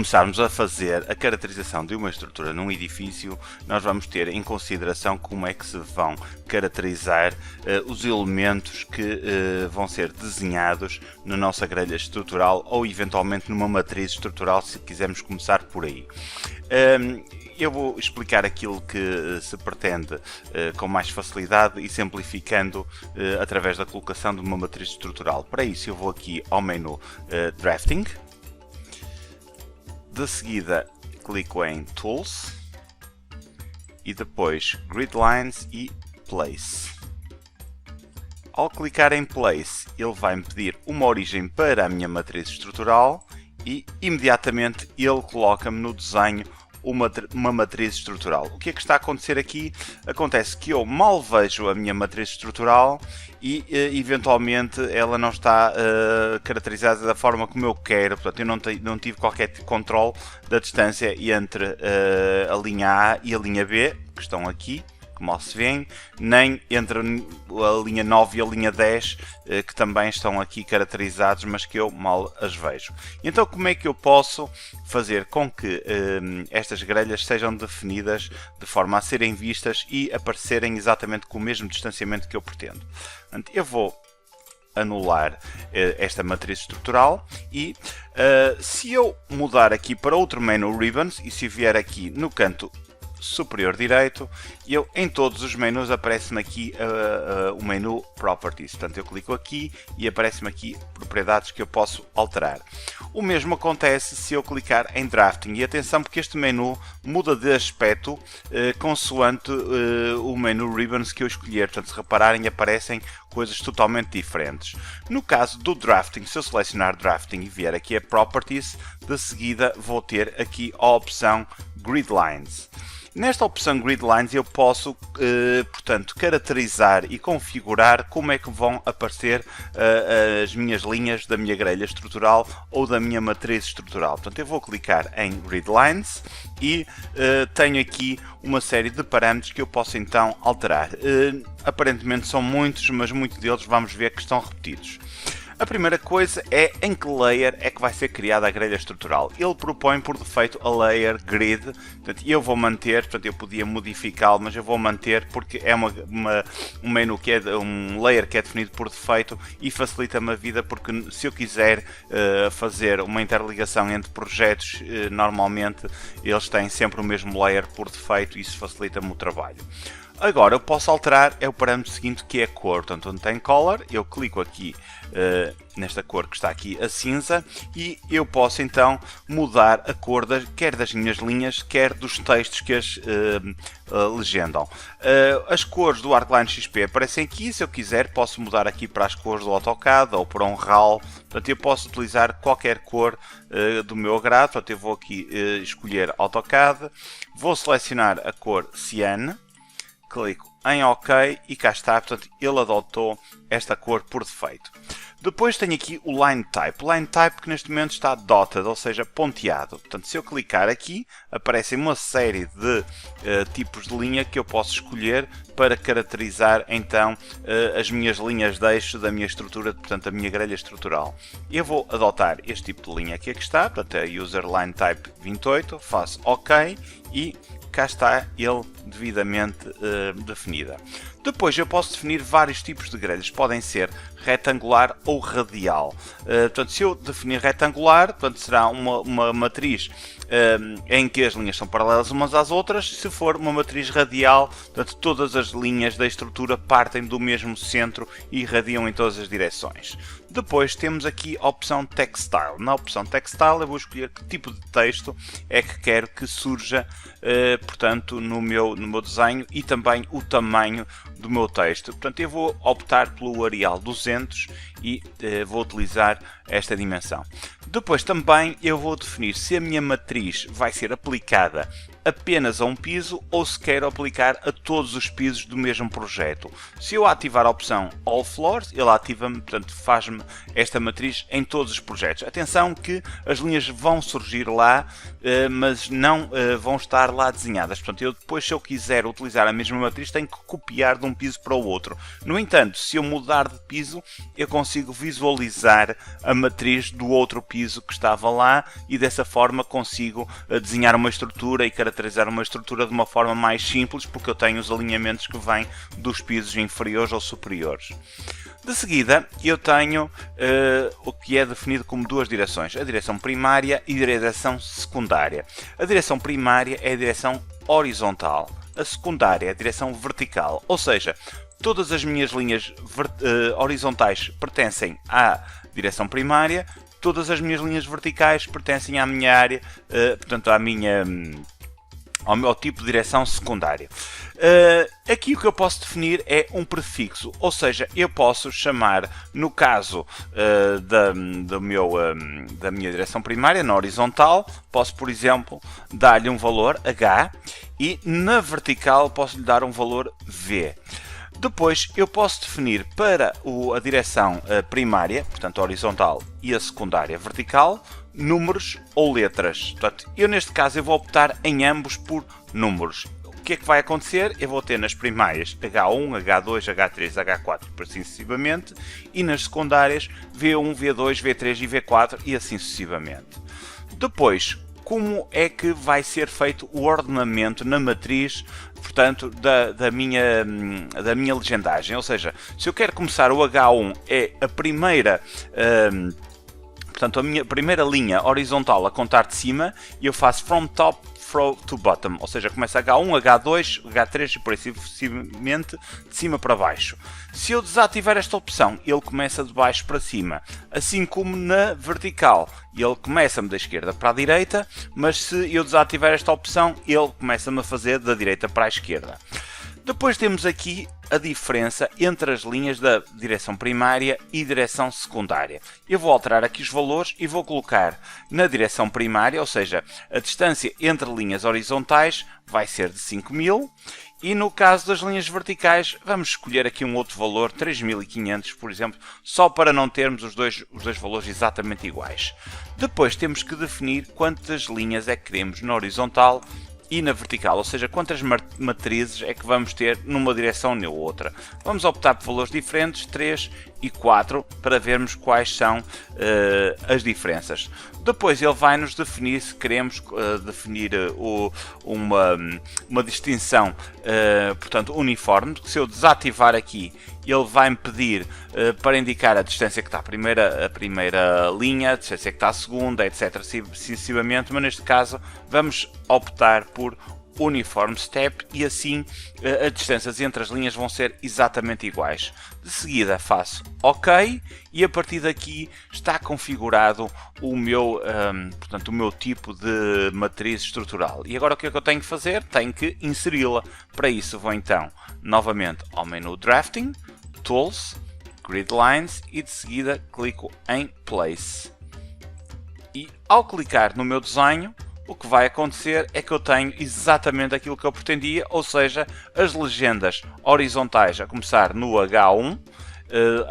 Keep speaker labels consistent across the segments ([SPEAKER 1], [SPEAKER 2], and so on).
[SPEAKER 1] começarmos a fazer a caracterização de uma estrutura num edifício, nós vamos ter em consideração como é que se vão caracterizar os elementos que vão ser desenhados na nossa grelha estrutural ou eventualmente numa matriz estrutural, se quisermos começar por aí. Eu vou explicar aquilo que se pretende com mais facilidade e simplificando através da colocação de uma matriz estrutural. Para isso eu vou aqui ao menu Drafting. De seguida clico em Tools e depois Grid Lines e Place. Ao clicar em Place, ele vai me pedir uma origem para a minha matriz estrutural e imediatamente ele coloca-me no desenho uma matriz estrutural. O que é que está a acontecer aqui? Acontece que eu mal vejo a minha matriz estrutural e eventualmente ela não está caracterizada da forma como eu quero, portanto eu não tive qualquer controle da distância entre a linha A e a linha B, que estão aqui, como se vêem, nem entre a linha 9 e a linha 10, que também estão aqui caracterizados, mas que eu mal as vejo. Então como é que eu posso fazer com que estas grelhas sejam definidas de forma a serem vistas e aparecerem exatamente com o mesmo distanciamento que eu pretendo? Eu vou anular esta matriz estrutural e se eu mudar aqui para outro menu Ribbons e se vier aqui no canto superior direito, em todos os menus aparece-me aqui o menu Properties. Portanto, eu clico aqui e aparece-me aqui propriedades que eu posso alterar. O mesmo acontece se eu clicar em Drafting. E atenção, porque este menu muda de aspecto consoante o menu Ribbons que eu escolher. Portanto, se repararem, aparecem coisas totalmente diferentes. No caso do Drafting, se eu selecionar Drafting e vier aqui a Properties, de seguida vou ter aqui a opção Grid Lines. Nesta opção Grid Lines eu posso, portanto, caracterizar e configurar como é que vão aparecer as minhas linhas da minha grelha estrutural ou da minha matriz estrutural. Portanto, eu vou clicar em Grid Lines e tenho aqui uma série de parâmetros que eu posso então alterar. Aparentemente são muitos, mas muitos deles vamos ver que estão repetidos. A primeira coisa é em que layer é que vai ser criada a grelha estrutural. Ele propõe por defeito a layer grid, portanto eu vou manter, portanto eu podia modificá-lo, mas eu vou manter porque é um menu que é um layer que é definido por defeito e facilita-me a vida, porque se eu quiser fazer uma interligação entre projetos, normalmente eles têm sempre o mesmo layer por defeito e isso facilita-me o trabalho. Agora eu posso alterar o parâmetro seguinte, que é a cor. Portanto, onde tem Color, eu clico aqui nesta cor que está aqui, a cinza, e eu posso então mudar a cor quer das minhas linhas, quer dos textos que as legendam. As cores do ArcLine XP aparecem aqui. Se eu quiser, posso mudar aqui para as cores do AutoCAD ou para um RAL. Portanto, eu posso utilizar qualquer cor do meu agrado. Portanto, eu vou aqui escolher AutoCAD, vou selecionar a cor Cyan, clico em OK e cá está, portanto ele adotou esta cor por defeito. Depois tenho aqui o Line Type que neste momento está dotted, ou seja, ponteado. Portanto, se eu clicar aqui, aparecem uma série de tipos de linha que eu posso escolher para caracterizar então as minhas linhas de eixo da minha estrutura, portanto a minha grelha estrutural. Eu vou adotar este tipo de linha aqui que está, portanto é User Line Type 28, faço OK e cá está ele devidamente definida. Depois eu posso definir vários tipos de grelhas, podem ser retangular ou radial. Portanto, se eu definir retangular, portanto, será uma matriz em que as linhas são paralelas umas às outras. Se for uma matriz radial, portanto, todas as linhas da estrutura partem do mesmo centro e irradiam em todas as direções. Depois temos aqui a opção Textile. Na opção Textile eu vou escolher que tipo de texto é que quero que surja, portanto, no meu desenho e também o tamanho do meu texto. Portanto, eu vou optar pelo Arial 200 e vou utilizar esta dimensão. Depois também eu vou definir se a minha matriz vai ser aplicada apenas a um piso ou se quero aplicar a todos os pisos do mesmo projeto. Se eu ativar a opção All Floors, ele ativa-me, portanto faz-me esta matriz em todos os projetos. Atenção que as linhas vão surgir lá, mas não vão estar lá desenhadas. Portanto, eu depois, se eu quiser utilizar a mesma matriz, tenho que copiar de um piso para o outro. No entanto, se eu mudar de piso, eu consigo visualizar a matriz do outro piso que estava lá e dessa forma consigo desenhar uma estrutura e caracterizar uma estrutura de uma forma mais simples, porque eu tenho os alinhamentos que vêm dos pisos inferiores ou superiores. De seguida, eu tenho o que é definido como duas direções, a direção primária e a direção secundária. A direção primária é a direção horizontal, a secundária é a direção vertical, ou seja, todas as minhas linhas horizontais pertencem à direção primária, todas as minhas linhas verticais pertencem à minha área, portanto ao meu tipo de direção secundária. Aqui o que eu posso definir é um prefixo, ou seja, eu posso chamar, no caso da minha direção primária, na horizontal, posso, por exemplo, dar-lhe um valor H e na vertical posso lhe dar um valor V. Depois eu posso definir para a direção primária, portanto horizontal, e a secundária vertical, números ou letras. Portanto, eu neste caso eu vou optar em ambos por números. O que é que vai acontecer? Eu vou ter nas primárias H1, H2, H3, H4 por assim sucessivamente e nas secundárias V1, V2, V3 e V4 e assim sucessivamente. Depois, como é que vai ser feito o ordenamento na matriz, portanto, da minha legendagem? Ou seja, se eu quero começar o H1 é a primeira... portanto, a minha primeira linha horizontal a contar de cima, e eu faço from top to bottom, ou seja, começa H1, H2, H3 e por aí sucessivamente, de cima para baixo. Se eu desativar esta opção, ele começa de baixo para cima, assim como na vertical. Ele começa-me da esquerda para a direita, mas se eu desativar esta opção, ele começa-me a fazer da direita para a esquerda. Depois temos aqui a diferença entre as linhas da direção primária e direção secundária. Eu vou alterar aqui os valores e vou colocar na direção primária, ou seja, a distância entre linhas horizontais vai ser de 5.000 e no caso das linhas verticais vamos escolher aqui um outro valor, 3.500 por exemplo, só para não termos os dois valores exatamente iguais. Depois temos que definir quantas linhas é que queremos na horizontal e na vertical, ou seja, quantas matrizes é que vamos ter numa direção ou na outra. Vamos optar por valores diferentes, 3 e 4, para vermos quais são as diferenças. Depois ele vai nos definir se queremos definir uma distinção, portanto, uniforme. Se eu desativar aqui, ele vai-me pedir para indicar a distância que está a primeira linha, a distância que está a segunda, etc. sucessivamente, mas neste caso vamos optar por Uniform Step e assim as distâncias entre as linhas vão ser exatamente iguais. De seguida faço OK e a partir daqui está configurado o meu tipo de matriz estrutural. E agora o que é que eu tenho que fazer? Tenho que inseri-la. Para isso vou então novamente ao menu Drafting, Tools, Grid Lines e de seguida clico em Place. E ao clicar no meu desenho, o que vai acontecer é que eu tenho exatamente aquilo que eu pretendia, ou seja, as legendas horizontais a começar no H1,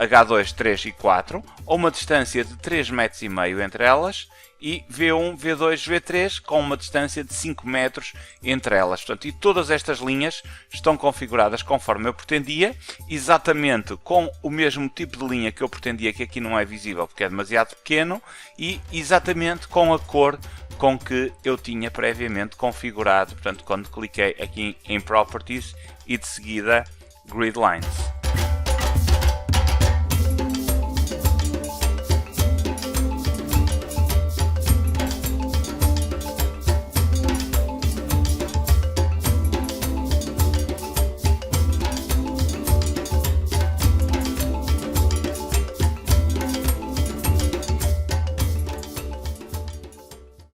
[SPEAKER 1] H2, 3 e 4, a uma distância de 3,5 metros entre elas, e V1, V2, V3 com uma distância de 5 metros entre elas. Portanto, e todas estas linhas estão configuradas conforme eu pretendia, exatamente com o mesmo tipo de linha que eu pretendia, que aqui não é visível porque é demasiado pequeno, e exatamente com a cor com que eu tinha previamente configurado, portanto, quando cliquei aqui em Properties e de seguida Grid Lines.